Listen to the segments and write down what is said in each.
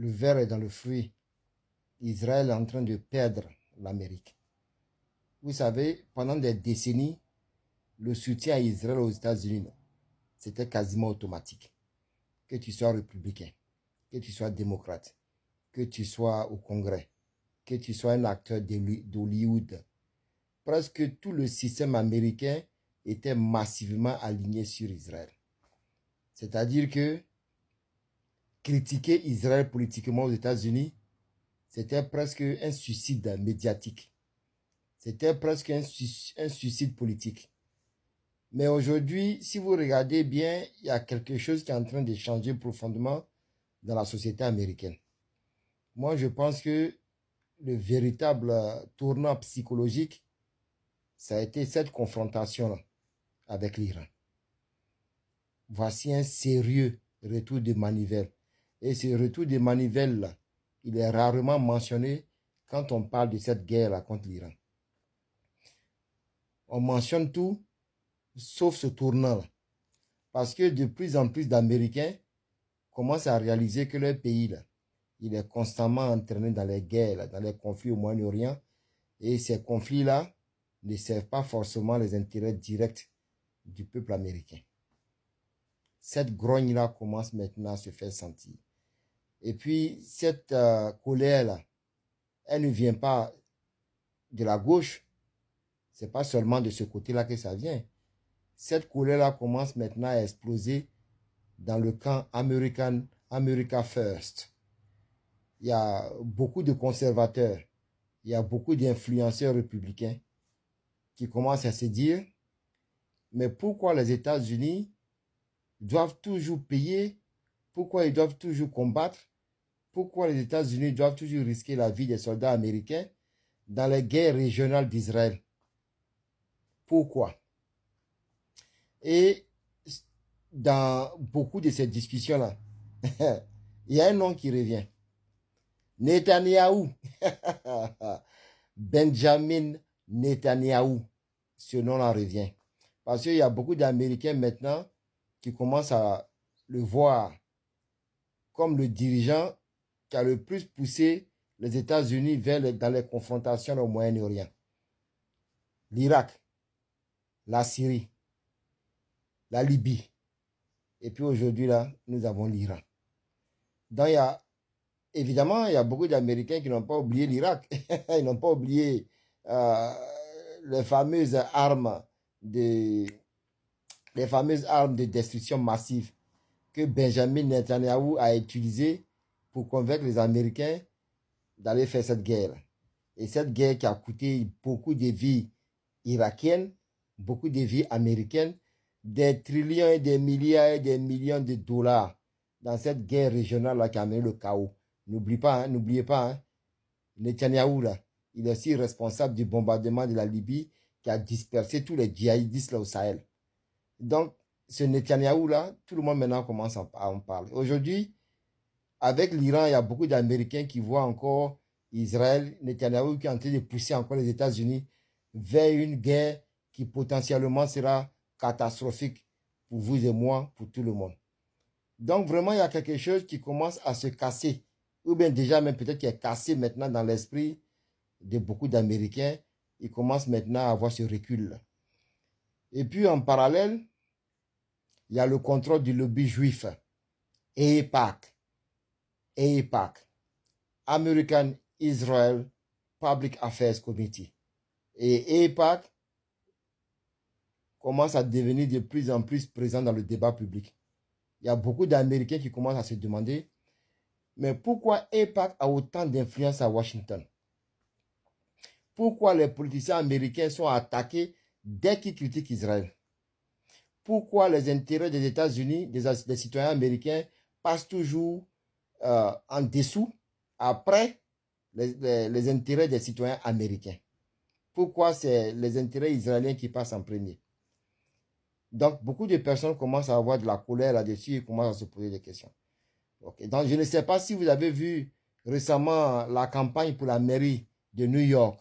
le verre est dans le fruit. Israël est en train de perdre l'Amérique. Vous savez, pendant des décennies, le soutien à Israël aux États-Unis, c'était quasiment automatique. Que tu sois républicain, que tu sois démocrate, que tu sois au Congrès, que tu sois un acteur d'Hollywood, presque tout le système américain était massivement aligné sur Israël. C'est-à-dire que critiquer Israël politiquement aux États-Unis, c'était presque un suicide médiatique. C'était presque un suicide politique. Mais aujourd'hui, si vous regardez bien, il y a quelque chose qui est en train de changer profondément dans la société américaine. Moi, je pense que le véritable tournant psychologique, ça a été cette confrontation-là avec l'Iran. Voici un sérieux retour de manivelle. Et ce retour de manivelle-là, il est rarement mentionné quand on parle de cette guerre-là contre l'Iran. On mentionne tout, sauf ce tournant-là. Parce que de plus en plus d'Américains commencent à réaliser que leur pays, là, il est constamment entraîné dans les guerres, là, dans les conflits au Moyen-Orient. Et ces conflits-là ne servent pas forcément les intérêts directs du peuple américain. Cette grogne-là commence maintenant à se faire sentir. Et puis, cette colère-là, elle ne vient pas de la gauche. Ce n'est pas seulement de ce côté-là que ça vient. Cette colère-là commence maintenant à exploser dans le camp America First. Il y a beaucoup de conservateurs, il y a beaucoup d'influenceurs républicains qui commencent à se dire, mais pourquoi les États-Unis doivent toujours payer? Pourquoi ils doivent toujours combattre? Pourquoi les États-Unis doivent toujours risquer la vie des soldats américains dans les guerres régionales d'Israël? Pourquoi? Et dans beaucoup de ces discussions-là, il y a un nom qui revient. Netanyahou. Benjamin Netanyahou. Ce nom-là revient. Parce qu'il y a beaucoup d'Américains maintenant qui commencent à le voir comme le dirigeant qui a le plus poussé les États-Unis dans les confrontations au Moyen-Orient. L'Irak, la Syrie, la Libye. Et puis aujourd'hui, là, nous avons l'Iran. Donc, évidemment, il y a beaucoup d'Américains qui n'ont pas oublié l'Irak. Ils n'ont pas oublié les fameuses armes de destruction massive que Benjamin Netanyahu a utilisées pour convaincre les Américains d'aller faire cette guerre. Et cette guerre qui a coûté beaucoup de vies irakiennes, beaucoup de vies américaines, des trillions et des milliards et des millions de dollars dans cette guerre régionale-là qui a amené le chaos. N'oubliez pas, Netanyahou, là, il est aussi responsable du bombardement de la Libye qui a dispersé tous les djihadistes là au Sahel. Donc, ce Netanyahou-là, tout le monde maintenant commence à en parler. Aujourd'hui, avec l'Iran, il y a beaucoup d'Américains qui voient encore Israël, Netanyahou qui est en train de pousser encore les États-Unis vers une guerre qui potentiellement sera catastrophique pour vous et moi, pour tout le monde. Donc vraiment, il y a quelque chose qui commence à se casser, ou bien déjà même peut-être qui est cassé maintenant dans l'esprit de beaucoup d'Américains. Ils commencent maintenant à avoir ce recul-là. Et puis en parallèle, il y a le contrôle du lobby juif, AIPAC, American Israel Public Affairs Committee. Et AIPAC commence à devenir de plus en plus présent dans le débat public. Il y a beaucoup d'Américains qui commencent à se demander, mais pourquoi AIPAC a autant d'influence à Washington? Pourquoi les politiciens américains sont attaqués dès qu'ils critiquent Israël? Pourquoi les intérêts des États-Unis, des citoyens américains, passent toujours en dessous, après les intérêts des citoyens américains? Pourquoi c'est les intérêts israéliens qui passent en premier? Donc, beaucoup de personnes commencent à avoir de la colère là-dessus et commencent à se poser des questions. Okay. Donc, je ne sais pas si vous avez vu récemment la campagne pour la mairie de New York.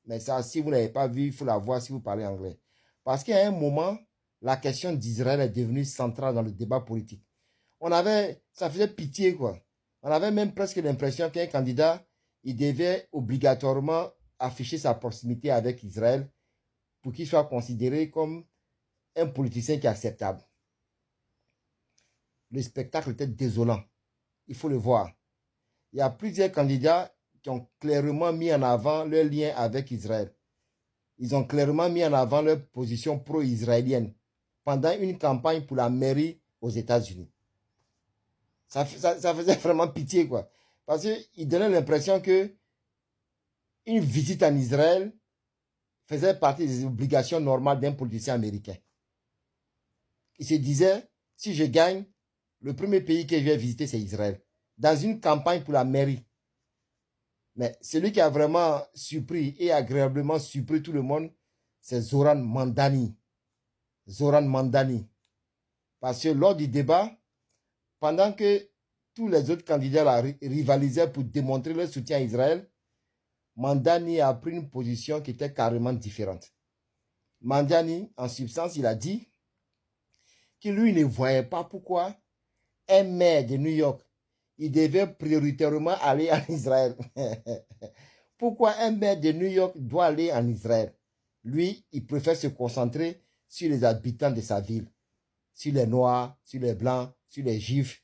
Mais ça, si vous ne l'avez pas vu, il faut la voir si vous parlez anglais. Parce qu'à un moment, la question d'Israël est devenue centrale dans le débat politique. Ça faisait pitié, quoi. On avait même presque l'impression qu'un candidat, il devait obligatoirement afficher sa proximité avec Israël pour qu'il soit considéré comme un politicien qui est acceptable. Le spectacle était désolant. Il faut le voir. Il y a plusieurs candidats qui ont clairement mis en avant leur lien avec Israël. Ils ont clairement mis en avant leur position pro-israélienne pendant une campagne pour la mairie aux États-Unis. Ça faisait vraiment pitié, quoi. Parce qu'il donnait l'impression que une visite en Israël faisait partie des obligations normales d'un politicien américain. Il se disait, si je gagne, le premier pays que je vais visiter, c'est Israël. Dans une campagne pour la mairie. Mais celui qui a vraiment surpris et agréablement surpris tout le monde, c'est Zoran Mandani. Zoran Mandani. Parce que lors du débat, pendant que tous les autres candidats rivalisaient pour démontrer leur soutien à Israël, Mandani a pris une position qui était carrément différente. Mandani, en substance, il a dit que lui ne voyait pas pourquoi un maire de New York, il devait prioritairement aller en Israël. Pourquoi un maire de New York doit aller en Israël? Lui, il préfère se concentrer sur les habitants de sa ville, sur les Noirs, sur les Blancs, sur les Juifs,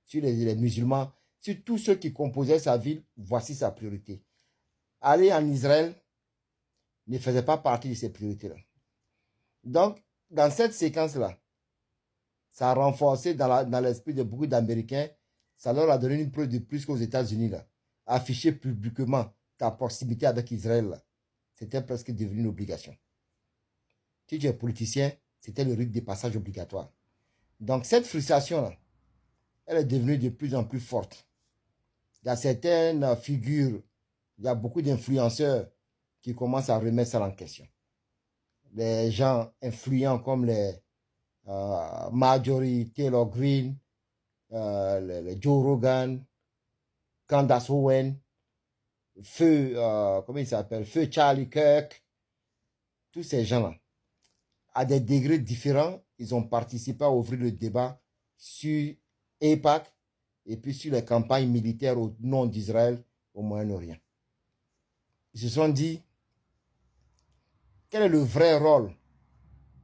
sur les musulmans, sur tous ceux qui composaient sa ville. Voici sa priorité. Aller en Israël ne faisait pas partie de ses priorités-là. Donc, dans cette séquence-là, ça a renforcé dans l'esprit de beaucoup d'Américains, ça leur a donné une preuve de plus qu'aux États-Unis, là. Afficher publiquement ta proximité avec Israël, c'était presque devenu une obligation. Si tu es politicien, c'était le rite de passage obligatoire. Donc cette frustration-là, elle est devenue de plus en plus forte. Il y a certaines figures, il y a beaucoup d'influenceurs qui commencent à remettre ça en question. Les gens influents comme les Marjorie Taylor Greene, les Joe Rogan, Candace Owen, Feu, comment il s'appelle, Feu Charlie Kirk, tous ces gens-là, à des degrés différents, ils ont participé à ouvrir le débat sur AIPAC et puis sur les campagnes militaires au nom d'Israël au Moyen-Orient. Ils se sont dit, quel est le vrai rôle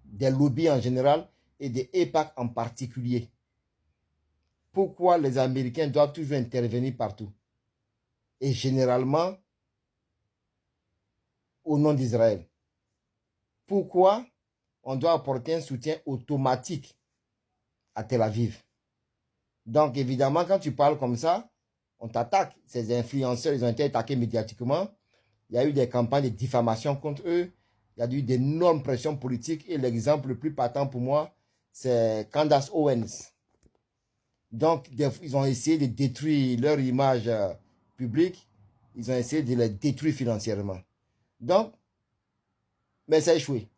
des lobbies en général et des AIPAC en particulier? Pourquoi les Américains doivent toujours intervenir partout? Et généralement, au nom d'Israël. Pourquoi on doit apporter un soutien automatique à Tel Aviv? Donc, évidemment, quand tu parles comme ça, on t'attaque. Ces influenceurs, ils ont été attaqués médiatiquement. Il y a eu des campagnes de diffamation contre eux. Il y a eu d'énormes pressions politiques. Et l'exemple le plus patent pour moi, c'est Candace Owens. Donc, ils ont essayé de détruire leur image publique. Ils ont essayé de les détruire financièrement. Donc, mais ça a échoué.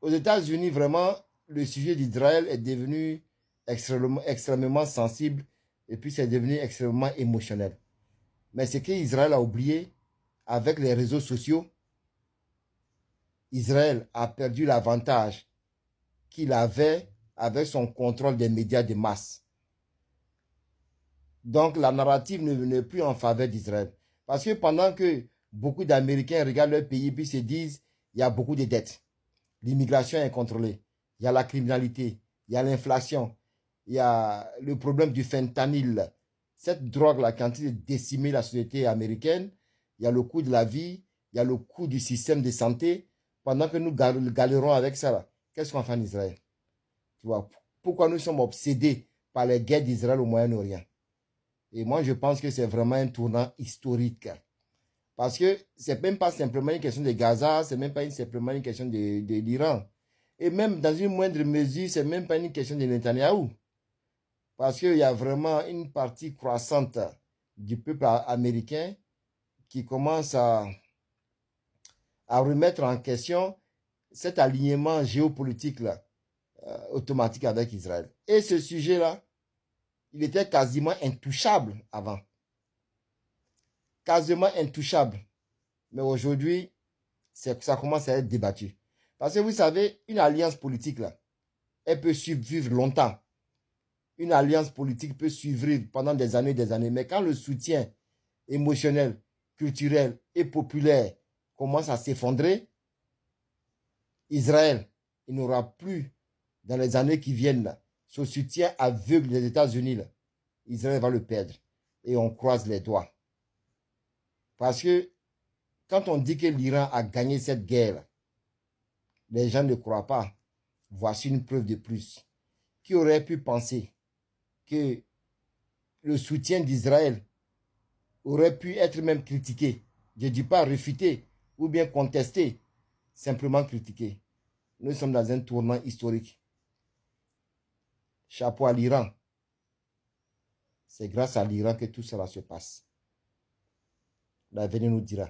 Aux États-Unis, vraiment, le sujet d'Israël est devenu extrêmement sensible et puis c'est devenu extrêmement émotionnel. Mais ce qu'Israël a oublié, avec les réseaux sociaux, Israël a perdu l'avantage qu'il avait avec son contrôle des médias de masse. Donc la narrative n'est plus en faveur d'Israël. Parce que pendant que beaucoup d'Américains regardent leur pays et se disent il y a beaucoup de dettes, l'immigration est incontrôlée, il y a la criminalité, il y a l'inflation, il y a le problème du fentanyl, cette drogue-là qui est en train de décimer la société américaine, il y a le coût de la vie, il y a le coût du système de santé. Pendant que nous galérons avec ça, qu'est-ce qu'on fait en Israël? Tu vois, pourquoi nous sommes obsédés par les guerres d'Israël au Moyen-Orient? Et moi, je pense que c'est vraiment un tournant historique. Parce que ce n'est même pas simplement une question de Gaza, ce n'est même pas simplement une question de l'Iran. Et même dans une moindre mesure, ce n'est même pas une question de Netanyahou. Parce qu'il y a vraiment une partie croissante du peuple américain qui commence à remettre en question cet alignement géopolitique-là, automatique avec Israël. Et ce sujet-là, il était quasiment intouchable avant. Quasiment intouchable. Mais aujourd'hui, ça commence à être débattu. Parce que vous savez, une alliance politique, là, elle peut survivre longtemps. une alliance politique peut suivre pendant des années, mais quand le soutien émotionnel, culturel et populaire commence à s'effondrer, Israël, il n'aura plus, dans les années qui viennent, là, ce soutien aveugle des États-Unis. Israël va le perdre. Et on croise les doigts. Parce que quand on dit que l'Iran a gagné cette guerre, les gens ne croient pas. Voici une preuve de plus. Qui aurait pu penser que le soutien d'Israël aurait pu être même critiqué? Je ne dis pas réfuté ou bien contesté, simplement critiqué. Nous sommes dans un tournant historique. Chapeau à l'Iran. C'est grâce à l'Iran que tout cela se passe. L'avenir nous dira.